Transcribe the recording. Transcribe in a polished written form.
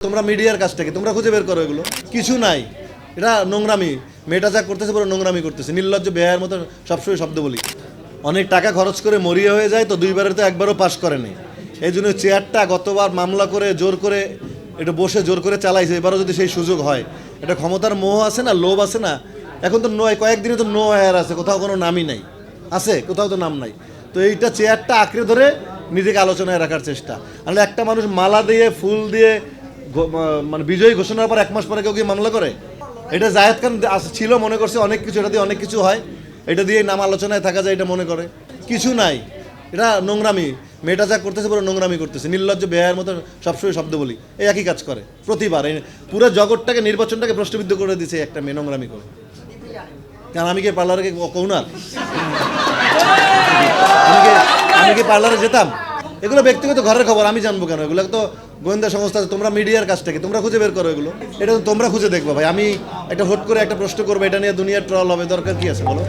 তোমরা মিডিয়ার কাজটাকে তোমরা খুঁজে বের করো, এগুলো কিছু নাই, এটা নোংরামি। মেয়েটা যা করতেছে পুরো নোংরামি করতেছে, নির্লজ্জ বেহায়ের মতো সবসময় শব্দ বলি। অনেক টাকা খরচ করে মরিয়া হয়ে যায় তো, দুইবারের তো একবারও পাস করেনি। এই জন্য চেয়ারটা গতবার মামলা করে জোর করে এটা বসে জোর করে চালাইছে, এবারও যদি সেই সুযোগ হয়। এটা ক্ষমতার মোহ আছে না, লোভ আছে না। এখন তো কয়েকদিনে তো নো হায়ার আছে, কোথাও কোনো নামই নাই, আছে কোথাও তো নাম নাই। তো এইটা চেয়ারটা আঁকড়ে ধরে নিজেকে আলোচনায় রাখার চেষ্টা। আর একটা মানুষ মালা দিয়ে ফুল দিয়ে মানে বিজয়ী ঘোষণার পর 1 মাস পরে কেউ কি মামলা করে? এটা জায়েদ খান ছিল, মনে করছে অনেক কিছু, এটা দিয়ে অনেক কিছু হয়, এটা দিয়ে নাম আলোচনায় থাকা যায়, এটা মনে করে কিছু নাই। এটা নোংরামি। মেয়েটা যা করতেছে পুরো নোংরামি করতেছে, নির্লজ্জ বেহায়ের মতো সবসময় শব্দ বলি। এই একই কাজ করে প্রতিবার, পুরো জগৎটাকে নির্বাচনটাকে প্রশ্নবিদ্ধ করে দিছে একটা মেয়ে নোংরামি করে। কারণ আমি কি পার্লারে কৌনার? আমি কি পার্লারে যেতাম? এগুলো ব্যক্তিগত ঘরের খবর, আমি জানবো কেন? এগুলো তো গোয়েন্দা সংস্থা, তোমরা মিডিয়ার কাজটাকে তোমরা খুঁজে বের করো, এগুলো এটা তো তোমরা খুঁজে দেখবো। ভাই আমি একটা হুট করে একটা প্রশ্ন করবো, এটা নিয়ে দুনিয়ার ট্রল হবে, দরকার কি আছে বলো?